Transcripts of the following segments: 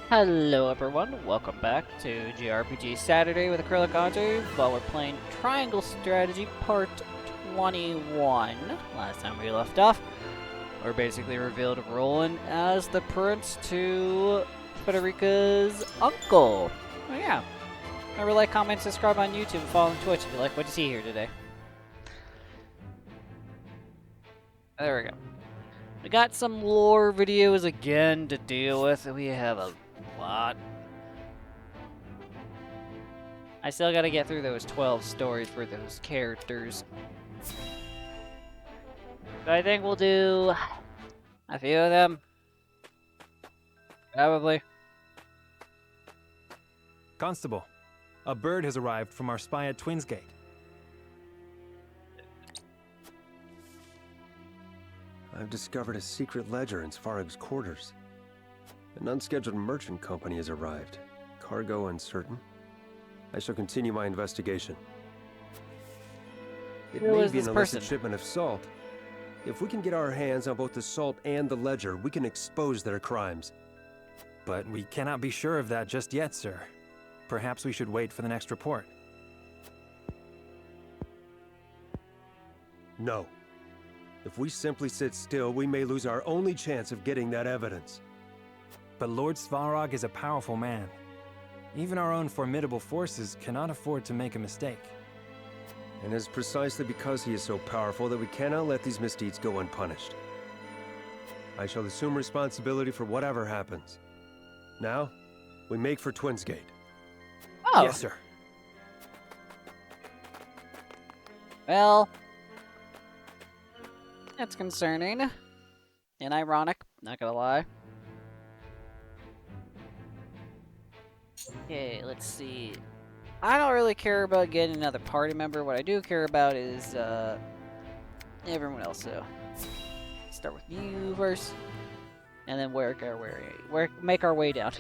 Hello everyone, welcome back to JRPG Saturday with Acrylic Andre while we're playing Triangle Strategy Part 21. Last time we left off, we're basically revealed Roland as the prince to Federica's uncle. Oh yeah. Remember, like, comment, subscribe on YouTube, and follow on Twitch if you like what you see here today. There we go. We got some lore videos again to deal with. We have a lot. I still gotta get through those 12 stories for those characters. So I think we'll do a few of them. Probably. Constable, a bird has arrived from our spy at Twinsgate. I've discovered a secret ledger in Svarog's quarters. An unscheduled merchant company has arrived. Cargo uncertain. I shall continue my investigation. It Who may is be this an illicit person? shipment of salt. If we can get our hands on both the salt and the ledger, we can expose their crimes. But we cannot be sure of that just yet, sir. Perhaps we should wait for the next report. No. If we simply sit still, we may lose our only chance of getting that evidence. But Lord Svarog is a powerful man. Even our own formidable forces cannot afford to make a mistake. And it is precisely because he is so powerful that we cannot let these misdeeds go unpunished. I shall assume responsibility for whatever happens. Now, we make for Twinsgate. Oh! Yes, sir. Well, that's concerning. And ironic, not gonna lie. Okay, let's see. I don't really care about getting another party member. What I do care about is, everyone else, so. Start with you first. And then make our way down.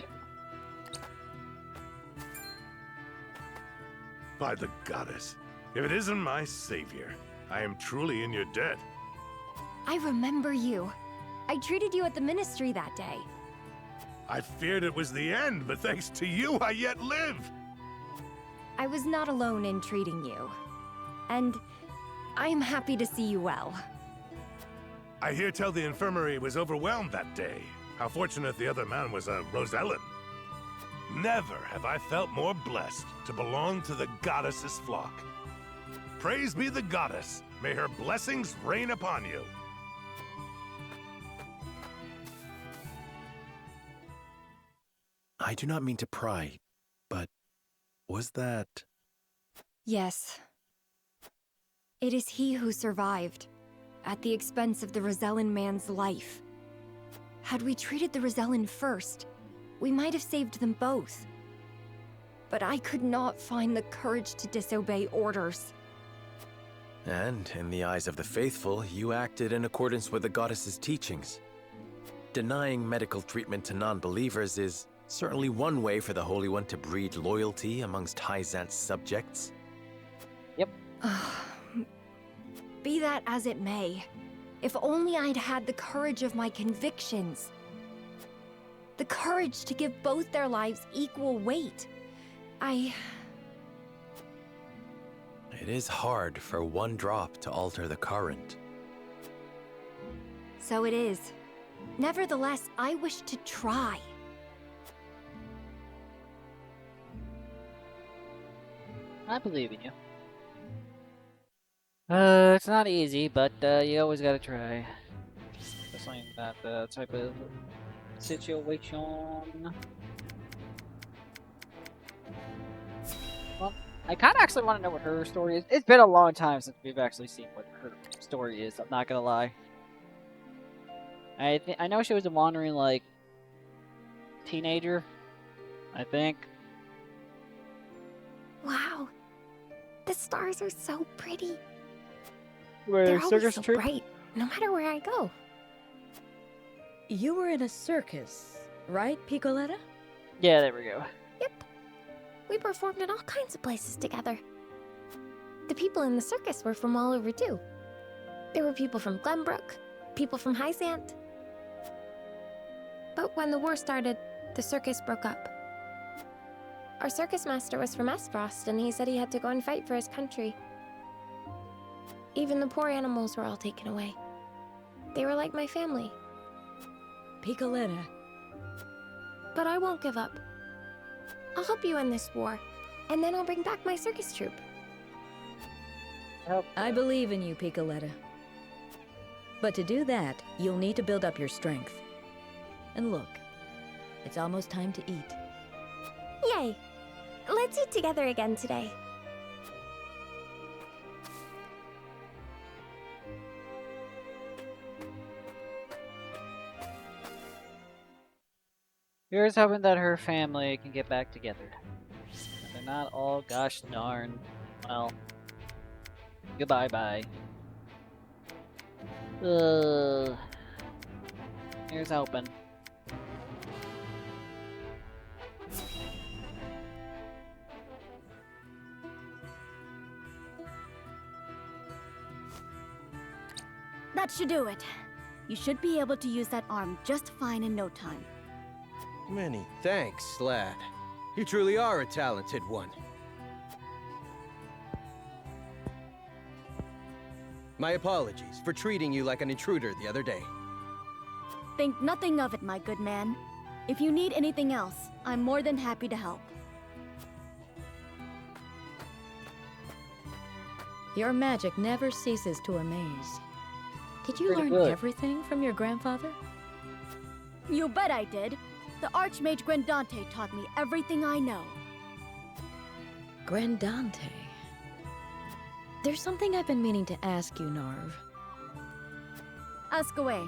By the goddess, if it isn't my savior, I am truly in your debt. I remember you. I treated you at the ministry that day. I feared it was the end, but thanks to you, I yet live. I was not alone in treating you. And I am happy to see you well. I hear tell the infirmary was overwhelmed that day. How fortunate the other man was a Rosellen. Never have I felt more blessed to belong to the goddess's flock. Praise be the goddess. May her blessings rain upon you. I do not mean to pry, but was that... Yes. It is he who survived, at the expense of the Rosellen man's life. Had we treated the Rosellen first, we might have saved them both. But I could not find the courage to disobey orders. And, in the eyes of the faithful, you acted in accordance with the goddess's teachings. Denying medical treatment to non-believers is certainly one way for the Holy One to breed loyalty amongst Hyzant's subjects. Yep. Be that as it may, if only I'd had the courage of my convictions. The courage to give both their lives equal weight. It is hard for one drop to alter the current. So it is. Nevertheless, I wish to try. I believe in you. It's not easy, but you always gotta try. Especially in that type of situation. Well, I kind of actually want to know what her story is. It's been a long time since we've actually seen what her story is. I'm not gonna lie. I know she was a wandering like teenager. I think. Wow. The stars are so pretty. Where They're always so bright, no matter where I go. You were in a circus, right, Piccoletta? Yeah, there we go. Yep. We performed in all kinds of places together. The people in the circus were from all over too. There were people from Glenbrook, people from Hyzant. But when the war started, The circus broke up. Our circus master was from Esfrost, and he said he had to go and fight for his country. Even the poor animals were all taken away. They were like my family. Piccoletta. But I won't give up. I'll help you in this war, and then I'll bring back my circus troupe. I believe in you, Piccoletta. But to do that, you'll need to build up your strength. And look, it's almost time to eat. Yay! Let's eat together again today. Here's hoping that her family can get back together. But they're not all gosh darn. Well, goodbye bye. Here's hoping. That should do it. You should be able to use that arm just fine in no time. Many thanks, lad. You truly are a talented one. My apologies for treating you like an intruder the other day. Think nothing of it, my good man. If you need anything else, I'm more than happy to help. Your magic never ceases to amaze. Did you Pretty learn good. everything from your grandfather? You bet I did. The Archmage Grandante taught me everything I know. Grandante. There's something I've been meaning to ask you, Narv. Ask away.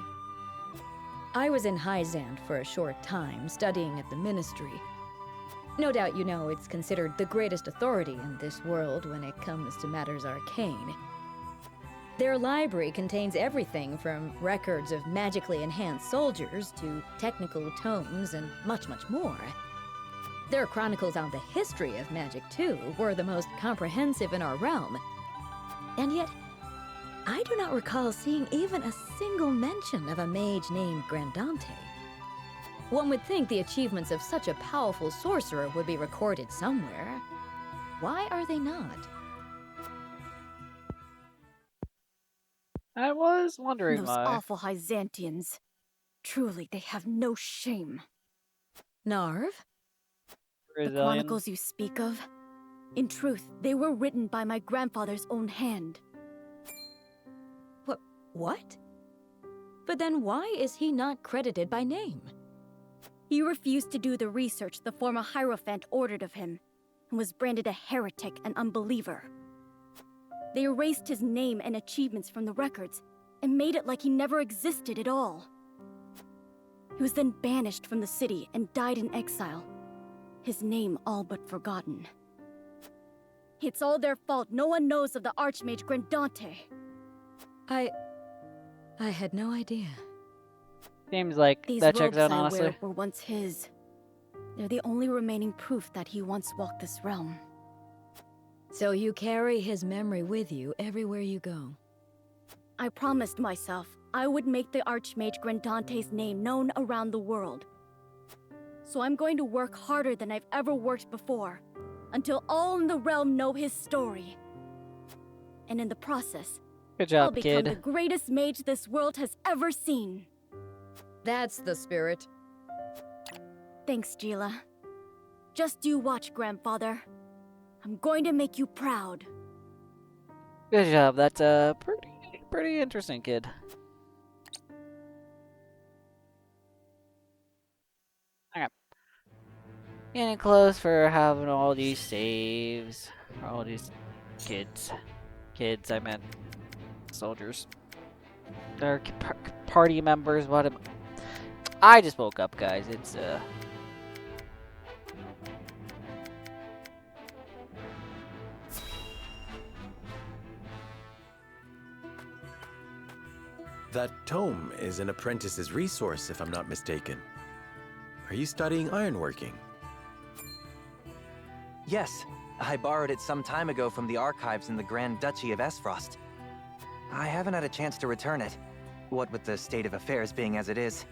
I was in Hyzand for a short time, studying at the Ministry. No doubt you know it's considered the greatest authority in this world when it comes to matters arcane. Their library contains everything from records of magically enhanced soldiers to technical tomes and much, much more. Their chronicles on the history of magic, too, were the most comprehensive in our realm. And yet, I do not recall seeing even a single mention of a mage named Grandante. One would think the achievements of such a powerful sorcerer would be recorded somewhere. Why are they not? I was wondering Those why. awful Hyzantians. Truly, they have no shame. Narv? The Brazilian. chronicles you speak of, in truth, they were written by my grandfather's own hand. What? But then why is he not credited by name? He refused to do the research the former Hierophant ordered of him, and was branded a heretic and unbeliever. They erased his name and achievements from the records, and made it like he never existed at all. He was then banished from the city and died in exile, his name all but forgotten. It's all their fault no one knows of the Archmage Grandante. I had no idea. Seems like These that checks robes out, I honestly. wear were once his. They're the only remaining proof that he once walked this realm. So you carry his memory with you everywhere you go. I promised myself I would make the Archmage Grandante's name known around the world. So I'm going to work harder than I've ever worked before, until all in the realm know his story. And in the process, Good I'll job, become the kid. greatest mage this world has ever seen. That's the spirit. Thanks, Gila. Just you watch, Grandfather. I'm going to make you proud. Good job. That's pretty interesting, kid. Alright. Getting close for having all these saves. For all these kids. Kids, I meant soldiers. They're party members. What am I just woke up, guys. It's That tome is an apprentice's resource, if I'm not mistaken. Are you studying ironworking? Yes, I borrowed it some time ago from the archives in the Grand Duchy of Esfrost. I haven't had a chance to return it, what with the state of affairs being as it is.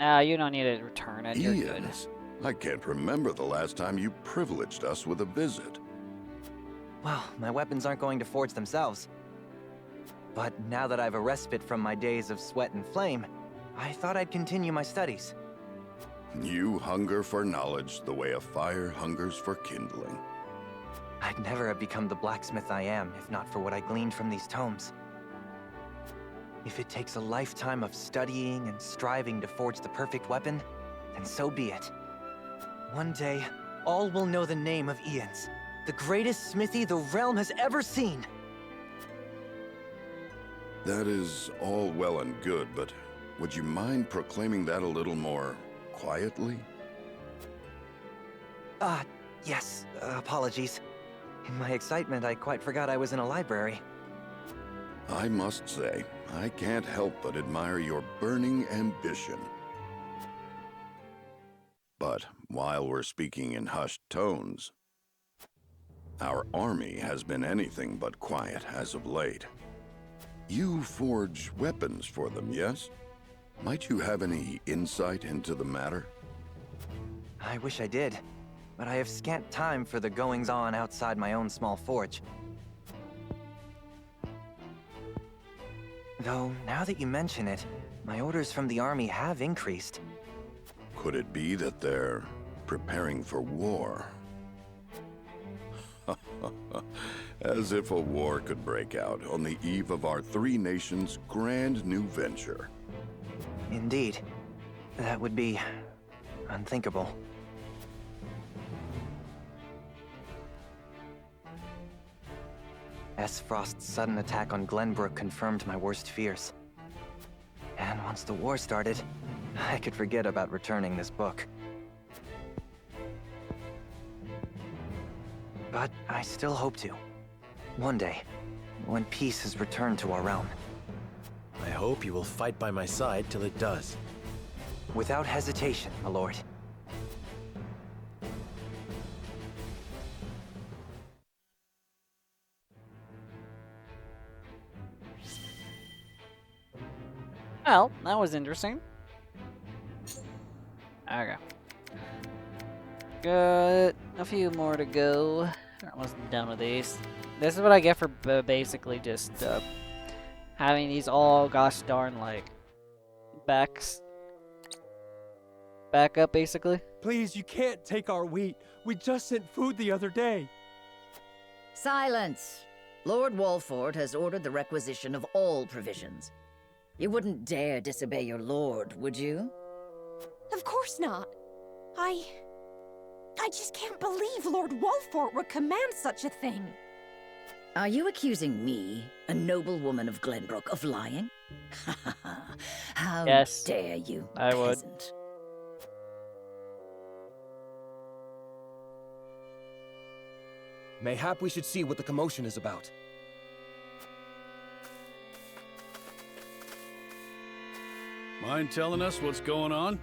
Nah, you don't need to return it. You're good. Ian's? I can't remember the last time you privileged us with a visit. Well, my weapons aren't going to forge themselves. But now that I've a respite from my days of sweat and flame, I thought I'd continue my studies. You hunger for knowledge the way a fire hungers for kindling. I'd never have become the blacksmith I am if not for what I gleaned from these tomes. If it takes a lifetime of studying and striving to forge the perfect weapon, then so be it. One day, all will know the name of Ian's, the greatest smithy the realm has ever seen. That is all well and good, but would you mind proclaiming that a little more quietly? Yes, apologies. In my excitement, I quite forgot I was in a library. I must say, I can't help but admire your burning ambition. But while we're speaking in hushed tones, our army has been anything but quiet as of late. You forge weapons for them, yes? Might you have any insight into the matter? I wish I did, but I have scant time for the goings-on outside my own small forge. Though, now that you mention it, my orders from the army have increased. Could it be that they're preparing for war? As if a war could break out on the eve of our three nations' grand new venture. Indeed. That would be unthinkable. Frost's sudden attack on Glenbrook confirmed my worst fears. And once the war started, I could forget about returning this book. But I still hope to. One day, when peace has returned to our realm. I hope you will fight by my side till it does. Without hesitation, my lord. Well, that was interesting. Okay. Got a few more to go. I'm almost done with these. This is what I get for basically just having these all gosh darn like back up basically. Please, you can't take our wheat. We just sent food the other day. Silence! Lord Walford has ordered the requisition of all provisions. You wouldn't dare disobey your lord, would you? Of course not. I just can't believe Lord Walford would command such a thing. Are you accusing me, a noble woman of Glenbrook, of lying? How Yes, dare you, I would. peasant? Mayhap we should see what the commotion is about. Mind telling us what's going on?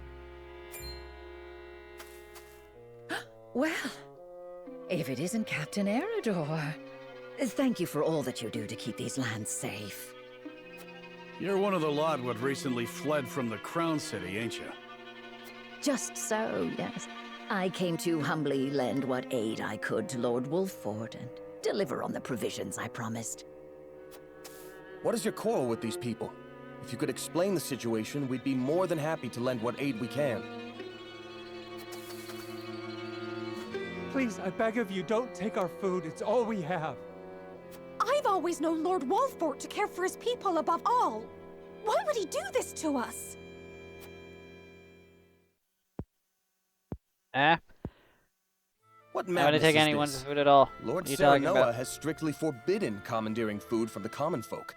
Well, if it isn't Captain Eridor. Thank you for all that you do to keep these lands safe. You're one of the lot what recently fled from the Crown City, ain't you? Just so, yes. I came to humbly lend what aid I could to Lord Wolford and deliver on the provisions I promised. What is your quarrel with these people? If you could explain the situation, we'd be more than happy to lend what aid we can. Please, I beg of you, don't take our food. It's all we have. I've always known Lord Walford to care for his people above all. Why would he do this to us? What Not madness to take is anyone's this? food at all. Lord What are you talking Serenoa about? has strictly forbidden commandeering food from the common folk.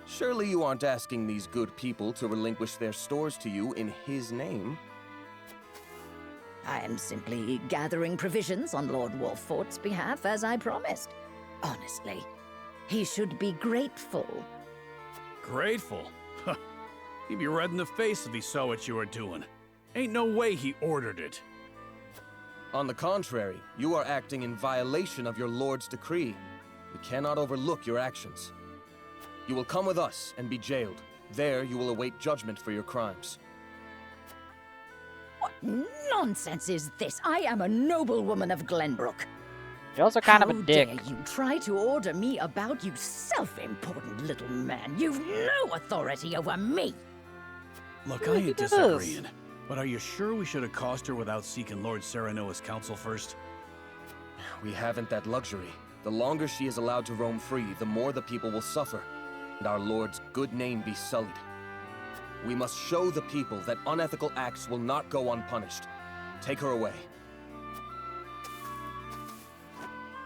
Surely you aren't asking these good people to relinquish their stores to you in his name? I am simply gathering provisions on Lord Walford's behalf, as I promised. Honestly, he should be grateful. Grateful? Huh. He'd be red in the face if he saw what you were doing. Ain't no way he ordered it. On the contrary, you are acting in violation of your lord's decree. We cannot overlook your actions. You will come with us and be jailed. There you will await judgment for your crimes. Nonsense is this? I am a noblewoman of Glenbrook. You're also kind of a dick. How dare you try to order me about, you self-important little man? You've no authority over me. Look, I ain't disagreeing, but are you sure we should accost her without seeking Lord Serenoa's counsel first? We haven't that luxury. The longer she is allowed to roam free, the more the people will suffer, and our Lord's good name be sullied. We must show the people that unethical acts will not go unpunished. Take her away.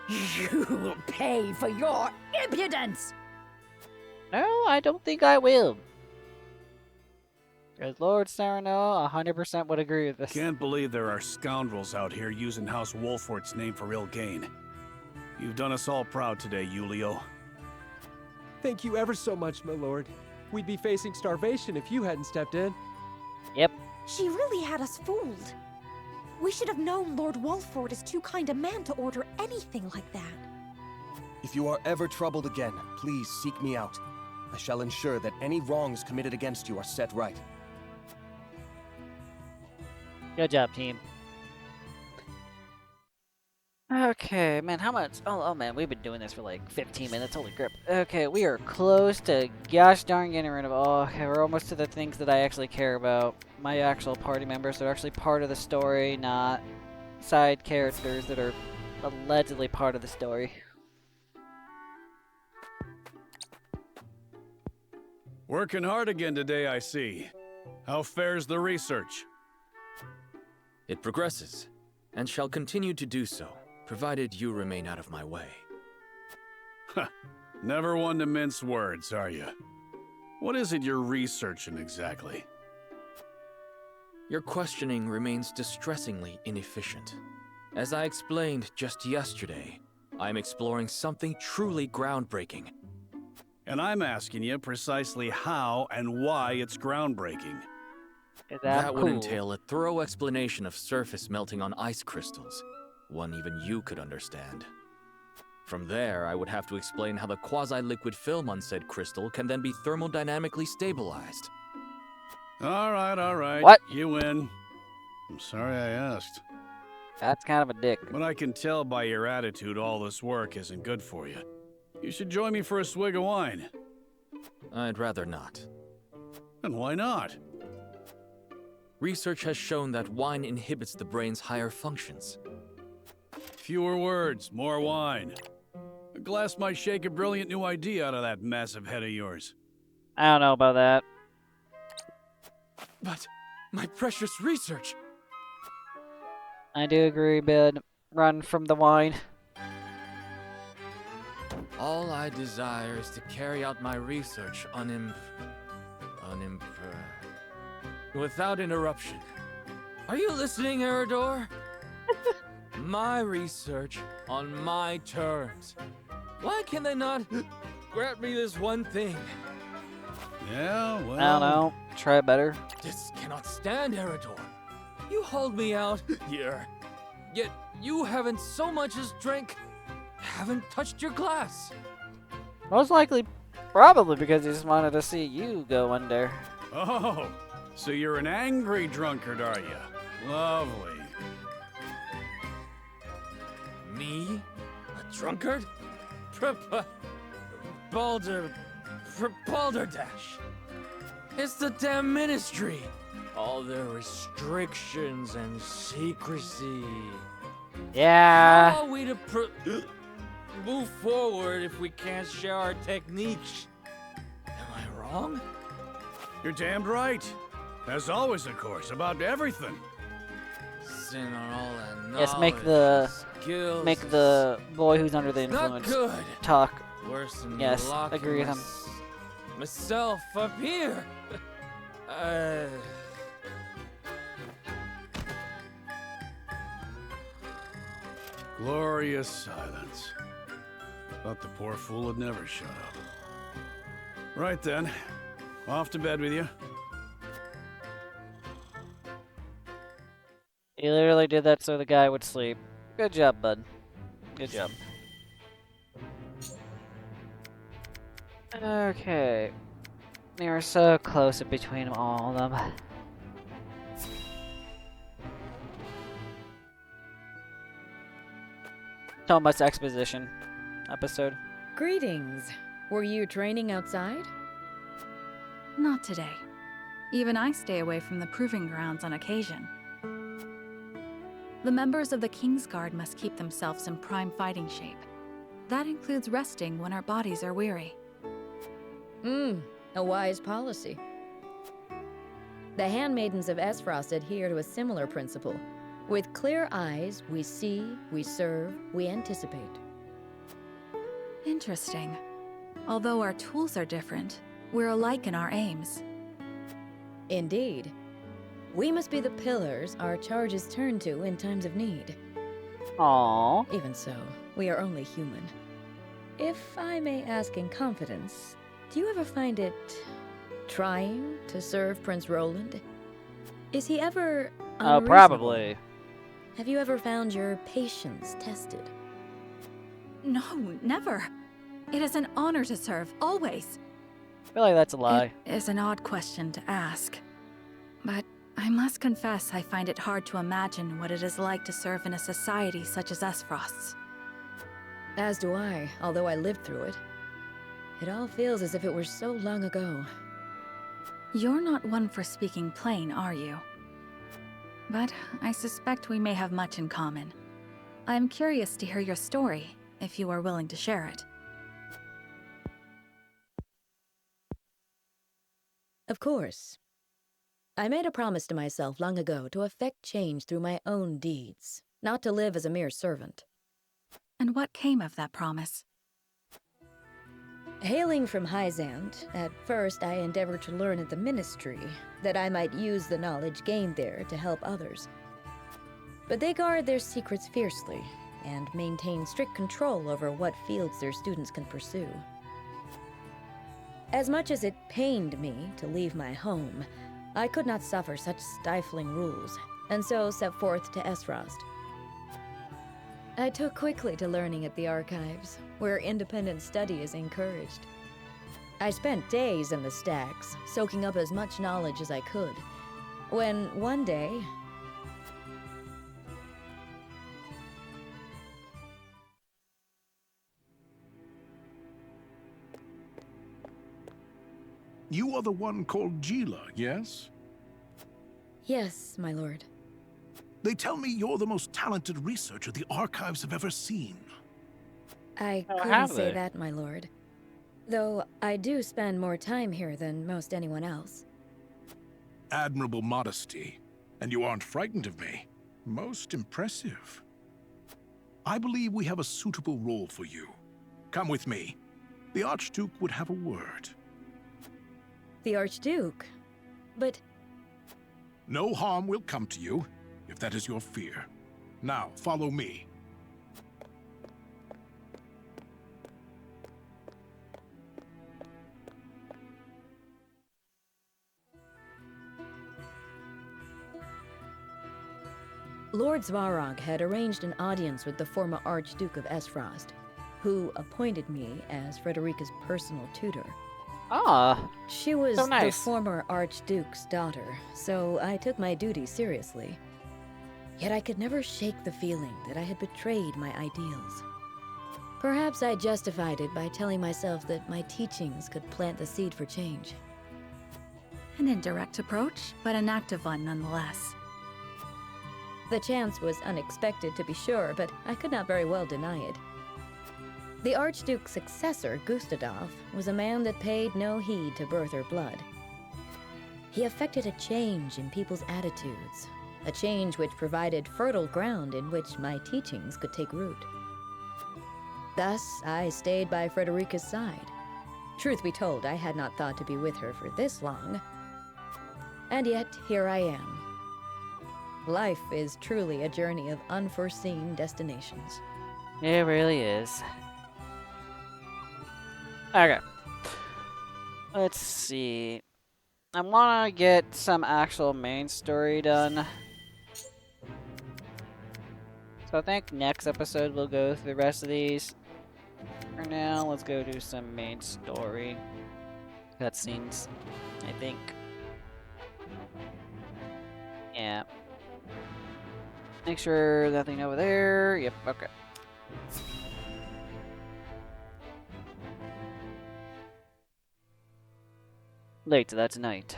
You will pay for your impudence! No, I don't think I will. Because Lord Sereno 100% would agree with this. Can't believe there are scoundrels out here using House Wolfort's name for ill gain. You've done us all proud today, Julio. Thank you ever so much, my lord. We'd be facing starvation if you hadn't stepped in. Yep. She really had us fooled. We should have known Lord Wolfort is too kind a man to order anything like that. If you are ever troubled again, please seek me out. I shall ensure that any wrongs committed against you are set right. Good job, team. Okay, man, how much? Oh man, we've been doing this for like 15 minutes. Holy crap. Okay, we are close to gosh darn getting rid of. Oh, okay, we're almost to the things that I actually care about. My actual party members that are actually part of the story, not side characters that are allegedly part of the story. Working hard again today, I see. How fares the research? It progresses, and shall continue to do so, provided you remain out of my way. Never one to mince words, are you? What is it you're researching exactly? Your questioning remains distressingly inefficient. As I explained just yesterday, I'm exploring something truly groundbreaking. And I'm asking you precisely how and why it's groundbreaking. That would entail a thorough explanation of surface melting on ice crystals, one even you could understand. From there, I would have to explain how the quasi-liquid film on said crystal can then be thermodynamically stabilized. All right. What? You win. I'm sorry I asked. That's kind of a dick. But I can tell by your attitude all this work isn't good for you. You should join me for a swig of wine. I'd rather not. And why not? Research has shown that wine inhibits the brain's higher functions. Fewer words, more wine. A glass might shake a brilliant new idea out of that massive head of yours. I don't know about that. But my precious research! I do agree, bud. Run from the wine. All I desire is to carry out my research without interruption. Are you listening, Eridor? My research on my terms. Why can they not grant me this one thing? Yeah, well... I don't know. Try better. This cannot stand, Eridor. You hold me out here, yet you haven't so much as haven't touched your glass. Most likely, probably because he just wanted to see you go under. Oh, so you're an angry drunkard, are you? Lovely. Me? A drunkard? Balderdash. It's the damn ministry. All their restrictions and secrecy. Yeah. How are we to move forward if we can't share our techniques? Am I wrong? You're damned right. As always, of course, about everything. Sin on all that Yes, make the boy who's under the Not influence good. talk. Worse than Yes, locking agree with him. Myself up here. Glorious silence. Thought the poor fool would never shut up. Right then. Off to bed with you. He literally did that so the guy would sleep. Good job, bud. Good job. Okay. We are so close in between all of them. Thomas exposition episode. Greetings. Were you training outside? Not today. Even I stay away from the proving grounds on occasion. The members of the King's Guard must keep themselves in prime fighting shape. That includes resting when our bodies are weary. A wise policy. The handmaidens of Esfrost adhere to a similar principle. With clear eyes, we see, we serve, we anticipate. Interesting. Although our tools are different, we're alike in our aims. Indeed. We must be the pillars our charges turn to in times of need. Aww. Even so, we are only human. If I may ask in confidence, do you ever find it trying to serve Prince Roland? Is he ever unreasonable? Probably. Have you ever found your patience tested? No, never. It is an honor to serve, always. I feel like that's a lie. It is an odd question to ask. But I must confess I find it hard to imagine what it is like to serve in a society such as Esfrost's. As do I, although I lived through it. It all feels as if it were so long ago. You're not one for speaking plain, are you? But I suspect we may have much in common. I'm curious to hear your story, if you are willing to share it. Of course. I made a promise to myself long ago to effect change through my own deeds, not to live as a mere servant. And what came of that promise? Hailing from Hyzant, at first I endeavored to learn at the ministry, that I might use the knowledge gained there to help others. But they guard their secrets fiercely, and maintain strict control over what fields their students can pursue. As much as it pained me to leave my home, I could not suffer such stifling rules, and so set forth to Esfrost. I took quickly to learning at the archives, where independent study is encouraged. I spent days in the stacks, soaking up as much knowledge as I could, when one day... You are the one called Gila, yes? Yes, my lord. They tell me you're the most talented researcher the archives have ever seen. I couldn't say that, my lord. Though I do spend more time here than most anyone else. Admirable modesty. And you aren't frightened of me. Most impressive. I believe we have a suitable role for you. Come with me. The Archduke would have a word. The Archduke? But... No harm will come to you, if that is your fear. Now, follow me. Lord Svarog had arranged an audience with the former Archduke of Esfrost, who appointed me as Frederica's personal tutor. Ah, she was so nice. The former Archduke's daughter, so I took my duty seriously. Yet I could never shake the feeling that I had betrayed my ideals. Perhaps I justified it by telling myself that my teachings could plant the seed for change. An indirect approach, but an active one nonetheless. The chance was unexpected, to be sure, but I could not very well deny it. The Archduke's successor, Gustadolf, was a man that paid no heed to birth or blood. He effected a change in people's attitudes, a change which provided fertile ground in which my teachings could take root. Thus, I stayed by Frederica's side. Truth be told, I had not thought to be with her for this long. And yet, here I am. Life is truly a journey of unforeseen destinations. It really is. Okay. Let's see. I want to get some actual main story done. So I think next episode we'll go through the rest of these. For now, let's go do some main story cutscenes, I think. Yeah. Make sure nothing over there. Yep, okay. Later that night.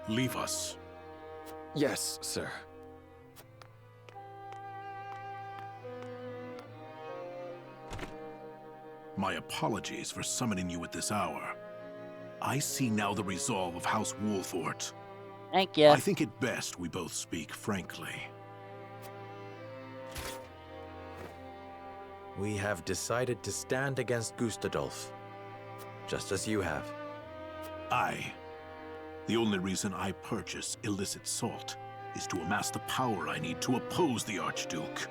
Leave us. Yes, sir. My apologies for summoning you at this hour. I see now the resolve of House Wolfort. Thank you. I think it best we both speak frankly. We have decided to stand against Gustadolf, just as you have. The only reason I purchase illicit salt is to amass the power I need to oppose the Archduke.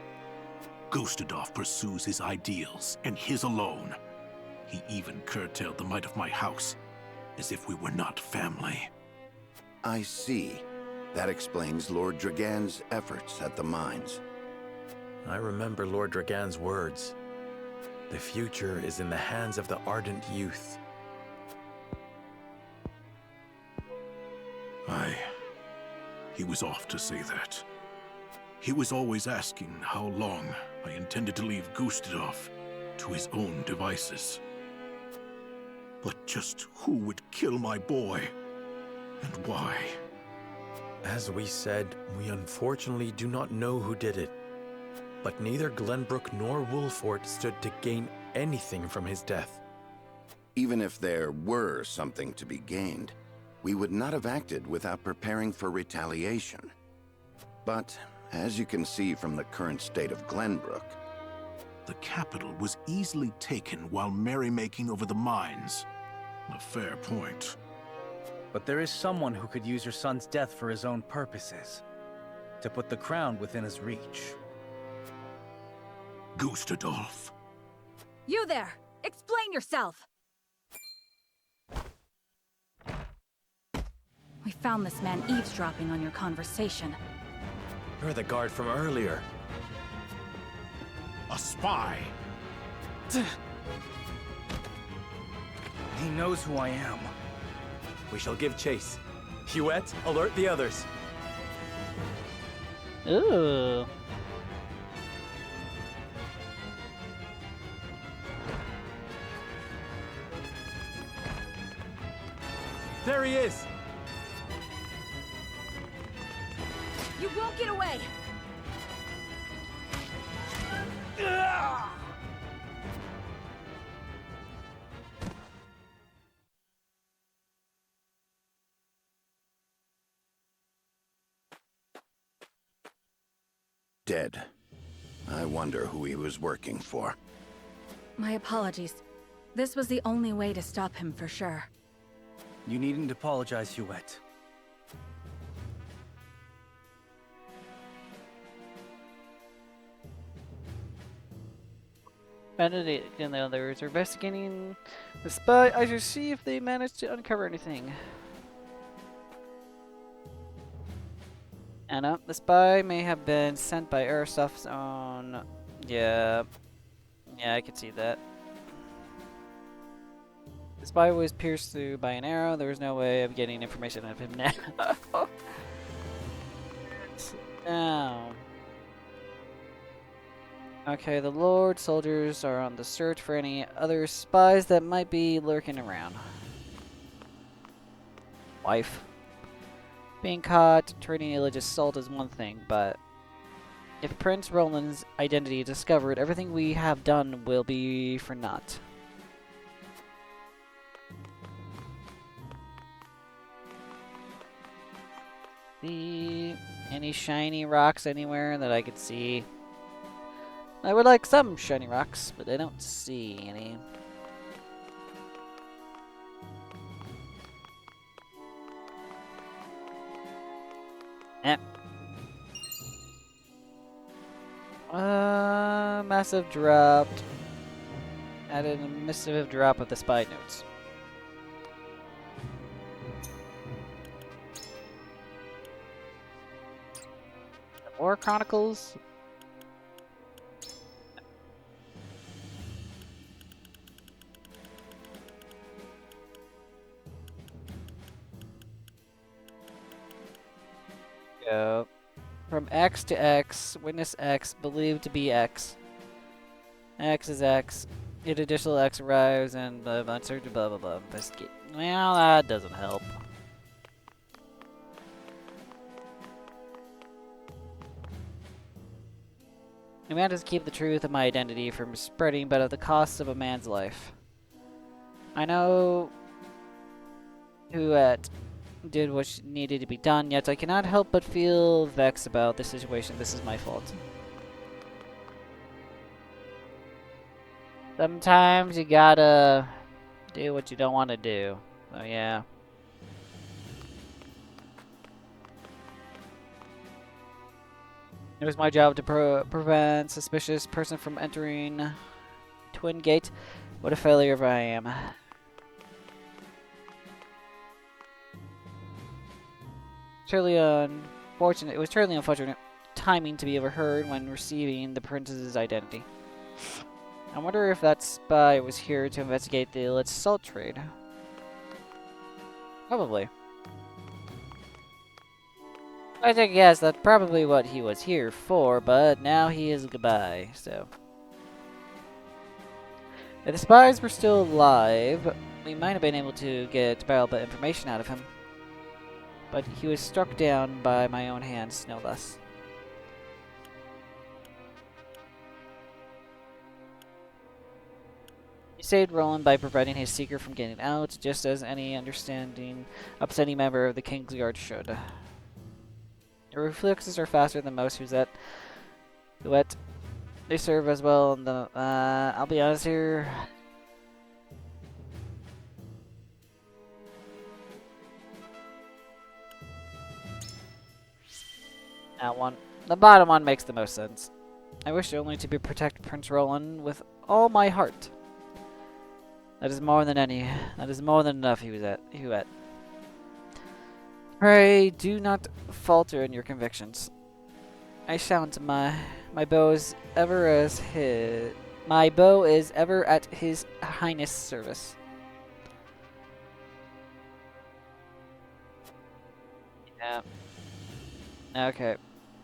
Gustadolf pursues his ideals, and his alone. He even curtailed the might of my house, as if we were not family. I see. That explains Lord Dragan's efforts at the mines. I remember Lord Dragan's words. The future is in the hands of the ardent youth. He was off to say that. He was always asking how long I intended to leave Gustadolf to his own devices. But just who would kill my boy? And why? As we said, we unfortunately do not know who did it. But neither Glenbrook nor Wolfort stood to gain anything from his death. Even if there were something to be gained, we would not have acted without preparing for retaliation. But, as you can see from the current state of Glenbrook, the capital was easily taken while merrymaking over the mines. A fair point. But there is someone who could use your son's death for his own purposes. To put the crown within his reach. Gustadolf. You there! Explain yourself! We found this man eavesdropping on your conversation. You're the guard from earlier. A spy! He knows who I am. We shall give chase. Huette, alert the others. Ooh. There he is! You won't get away! dead. I wonder who he was working for. My apologies. This was the only way to stop him for sure. You needn't apologize, Huette. Benedict and the others are investigating the spy. I should see if they managed to uncover anything. Anna, the spy may have been sent by Airsoft's own... Yeah, I could see that. The spy was pierced through by an arrow. There was no way of getting information out of him now. Now... Okay, the Lord soldiers are on the search for any other spies that might be lurking around. Wife. Being caught trading religious salt is one thing, but if Prince Roland's identity is discovered, everything we have done will be for naught. See any shiny rocks anywhere that I could see? I would like some shiny rocks, but I don't see any. Massive dropped. Added a massive drop of the spy notes. More chronicles. go. From X to X, witness X, believed to be X. X is X. An additional X arrives and blah blah blah blah blah. Investigate. Well, that doesn't help. I managed to keep the truth of my identity from spreading, but at the cost of a man's life. I know who did what needed to be done, yet I cannot help but feel vexed about the situation. This is my fault. Sometimes you gotta do what you don't want to do. So yeah. It was my job to prevent suspicious person from entering Twin Gate. What a failure I am. Truly unfortunate. It was truly unfortunate timing to be overheard when receiving the princess's identity. I wonder if that spy was here to investigate the illicit salt trade. Probably. I think yes, that's probably what he was here for, but now he is goodbye, so. If the spies were still alive, we might have been able to get valuable information out of him. But he was struck down by my own hands, no less. He saved Roland by preventing his secret from getting out, just as any upstanding member of the King's Guard should. Their reflexes are faster than most Huet. They serve as well in the, I'll be honest here. That one. The bottom one makes the most sense. I wish only to protect Prince Roland with all my heart. That is more than enough, Huet. Pray, do not falter in your convictions. I shan't. My bow is ever at His Highness' service. Yeah. Okay.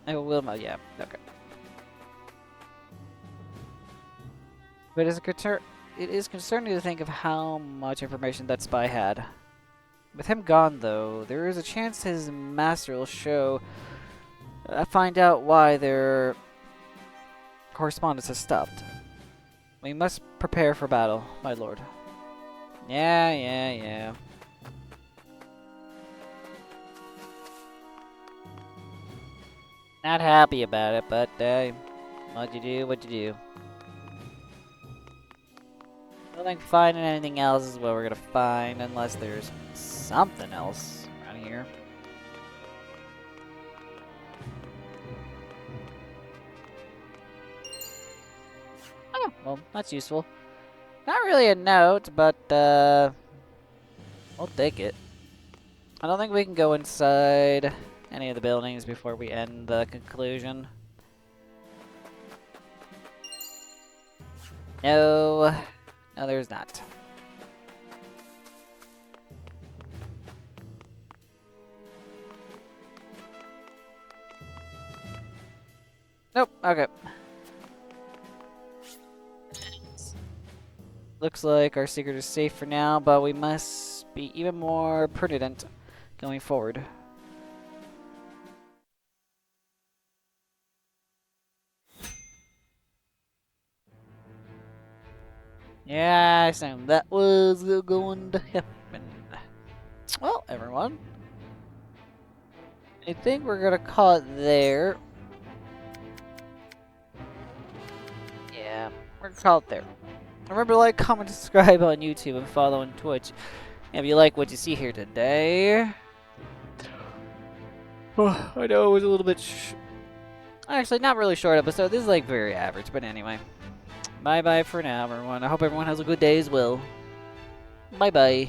I will. Yeah. Okay. But it is concerning to think of how much information that spy had. With him gone, though, there is a chance his master will find out why their correspondence has stopped. We must prepare for battle, my lord. Yeah. Not happy about it, but what you do. I don't think finding anything else is what we're gonna find, unless there's something else around here. Oh, well, that's useful. Not really a note, but we'll take it. I don't think we can go inside any of the buildings before we end the conclusion. No, there's not. Nope, okay. Looks like our secret is safe for now, but we must be even more prudent going forward. Yeah, I assumed that was going to happen. Well, everyone, I think we're gonna call it there. Yeah, we're gonna call it there. Remember to like, comment, subscribe on YouTube, and follow on Twitch. And if you like what you see here today, I know it was a little bit actually not really short episode. This is like very average, but anyway. Bye bye for now, everyone. I hope everyone has a good day as well. Bye bye.